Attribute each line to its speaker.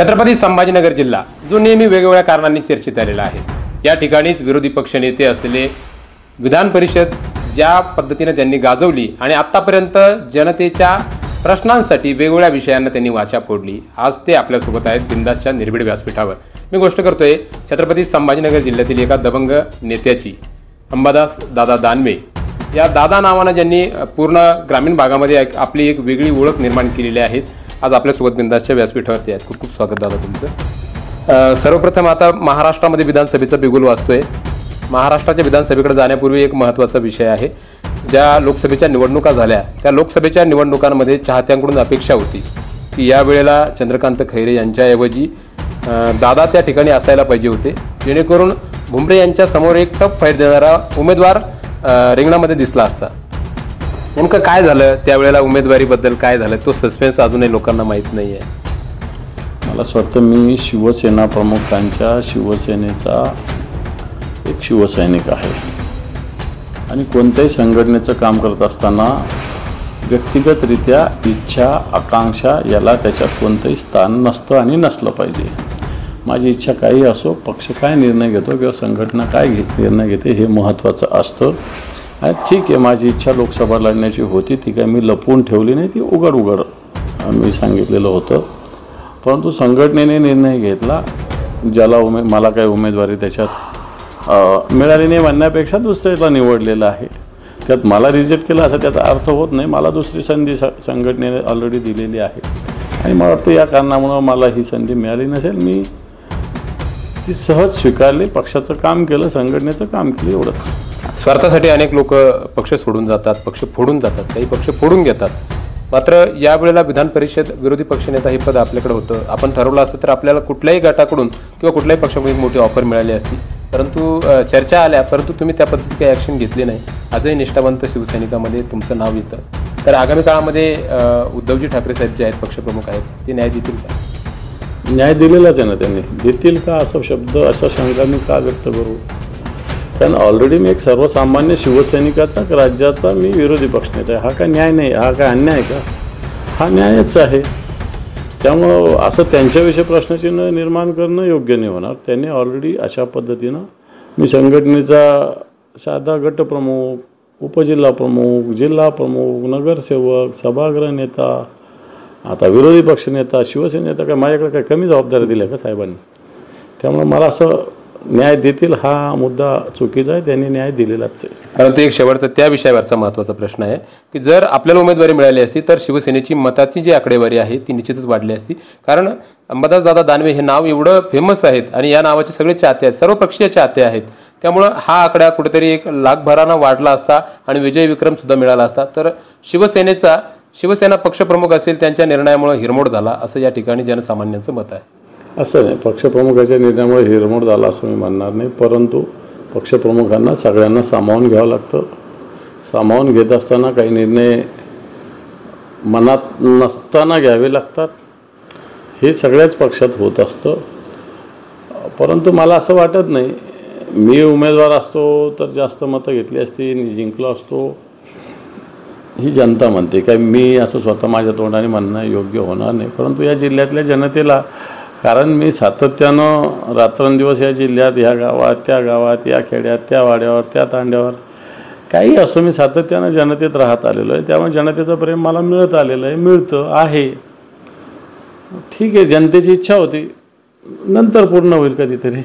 Speaker 1: छत्रपती संभाजीनगर जिल्हा जो नेहमी वेगवेगळ्या कारणांनी चर्चेत आलेला आहे। या ठिकाणीच विरोधी पक्षनेते असलेले विधान परिषद ज्या पद्धतीने त्यांनी गाजवली आणि आतापर्यंत जनतेच्या प्रश्नांसाठी वेगवेगळ्या विषयांना त्यांनी वाचा फोडली, आज ते आपल्यासोबत आहेत बिंदासच्या निर्भीड व्यासपीठावर। मी गोष्ट करतोय छत्रपती संभाजीनगर जिल्ह्यातील एका दबंग नेत्याची, अंबादास दादा दानवे। या दादा नावाने ज्यांनी पूर्ण ग्रामीण भागामध्ये आपली एक वेगळी ओळख निर्माण केलेली आहे। आज आपल्यासोबत बिंदासच्या व्यासपीठावरती आहेत। खूप खूप स्वागत दादा तुमचं। सर्वप्रथम आता महाराष्ट्रामध्ये विधानसभेचा बिगुल वाजतोय। महाराष्ट्राच्या विधानसभेकडे जाण्यापूर्वी एक महत्त्वाचा विषय आहे। ज्या लोकसभेच्या निवडणुका झाल्या त्या लोकसभेच्या निवडणुकांमध्ये चाहत्यांकडून अपेक्षा होती की या वेळेला चंद्रकांत खैरे यांच्याऐवजी दादा त्या ठिकाणी असायला पाहिजे होते, जेणेकरून भुमरे यांच्या समोर एक टफ फाईट देणारा उमेदवार रिंगणामध्ये दिसला असता। नेमकं काय झालं त्यावेळेला, उमेदवारीबद्दल काय झालं तो सस्पेन्स अजूनही लोकांना माहीत नाही आहे।
Speaker 2: मला असं वाटतं मी शिवसेना प्रमुखांच्या शिवसेनेचा एक शिवसैनिक आहे आणि कोणत्याही संघटनेचं काम करत असताना व्यक्तिगतरित्या इच्छा आकांक्षा याला त्याच्यात कोणतंही स्थान नसतं आणि नसलं पाहिजे। माझी इच्छा काही असो, पक्ष काय निर्णय घेतो किंवा संघटना काय निर्णय घेते हे महत्त्वाचं असतं। आणि ठीक आहे, माझी इच्छा लोकसभा लढण्याची होती, ती काय मी लपवून ठेवली नाही, ती उघड मी सांगितलेलं होतं। परंतु संघटनेने निर्णय घेतला, ज्याला मला काही उमेदवारी त्याच्यात मिळाली नाही म्हणण्यापेक्षा दुसऱ्याला निवडलेलं आहे, त्यात मला रिजेक्ट केलं असं त्याचा अर्थ होत नाही। मला दुसरी संधी संघटनेने ऑलरेडी दिलेली आहे आणि मला वाटतं या कारणामुळं मला ही संधी मिळाली नसेल, मी ती सहज स्वीकारली, पक्षाचं काम केलं, संघटनेचं काम केलं, एवढंच।
Speaker 1: स्वार्थासाठी अनेक लोक पक्ष सोडून जातात, पक्ष फोडून जातात, काही पक्ष फोडून घेतात। मात्र यावेळेला विधान परिषद विरोधी पक्षनेता हे पद आपल्याकडे होतं। आपण ठरवलं असतं तर आपल्याला कुठल्याही गटाकडून किंवा कुठल्याही पक्षाकडून मोठी ऑफर मिळाली असती, परंतु चर्चा आल्या, परंतु तुम्ही त्या पद्धतीची काही ॲक्शन घेतली नाही। आजही निष्ठावंत शिवसैनिकामध्ये तुमचं नाव येतं। तर आगामी काळामध्ये उद्धवजी ठाकरे साहेब जे आहेत पक्षप्रमुख आहेत, ते न्याय देतील का?
Speaker 2: न्याय दिलेलाच आहे ना त्यांनी, देतील का असा शब्द अशा शंका मी का व्यक्त करू? कारण ऑलरेडी मी एक सर्वसामान्य शिवसैनिकाचा राज्याचा मी विरोधी पक्षनेता आहे। हा काय न्याय नाही, हा काय अन्याय आहे का? हा न्यायच आहे। त्यामुळं असं त्यांच्याविषयी प्रश्नचिन्ह निर्माण करणं योग्य नाही होणार। त्यांनी ऑलरेडी अशा पद्धतीनं मी संघटनेचा साधा गटप्रमुख, उपजिल्हा प्रमुख, जिल्हा प्रमुख, नगरसेवक, सभागृह नेता, आता विरोधी पक्षनेता, शिवसेनेता, काय माझ्याकडे काय कमी जबाबदारी दिल्या का साहेबांनी? त्यामुळे मला असं न्याय देतील हा मुद्दा चुकीचा आहे, त्यांनी न्याय दिलेलाच आहे।
Speaker 1: परंतु एक शेवटचा त्या विषयावरचा महत्त्वाचा प्रश्न आहे की जर आपल्याला उमेदवारी मिळाली असती तर शिवसेनेची मताची जी आकडेवारी आहे ती निश्चितच वाढली असती। कारण अंबादास दादा दानवे हे नाव एवढं फेमस आहेत आणि या नावाचे सगळे चाहते आहेत, सर्व पक्षीय चाहते आहेत। त्यामुळं हा आकडा कुठेतरी एक लाखभरानं वाढला असता आणि विजय विक्रम सुद्धा मिळाला असता। तर शिवसेना पक्षप्रमुख असेल त्यांच्या निर्णयामुळे हिरमोड झाला असं या ठिकाणी जनसामान्यांचं मत आहे।
Speaker 2: असं नाही, पक्षप्रमुखाच्या निर्णयामुळे हिरमोड झाला असं मी म्हणणार नाही, परंतु पक्षप्रमुखांना सगळ्यांना सामावून घ्यावं लागतं। सामावून घेत असताना काही निर्णय मनात नसताना घ्यावे लागतात, हे सगळ्याच पक्षात होत असतं। परंतु मला असं वाटत नाही मी उमेदवार असतो तर जास्त मतं घेतली असती, जिंकलो असतो, ही जनता म्हणते। काय मी असं स्वतः माझ्या तोंडाने म्हणणं योग्य होणार नाही। परंतु या जिल्ह्यातल्या जनतेला, कारण मी सातत्यानं रात्रंदिवस या जिल्ह्यात, ह्या गावात, त्या गावात, या खेड्यात, त्या वाड्यावर, त्या तांड्यावर, काही असं मी सातत्यानं जनतेत राहत आलेलो आहे। त्यामुळे जनतेचं प्रेम मला मिळत आलेलं आहे, मिळतं आहे। ठीक आहे, जनतेची इच्छा होती, नंतर पूर्ण होईल कधीतरी।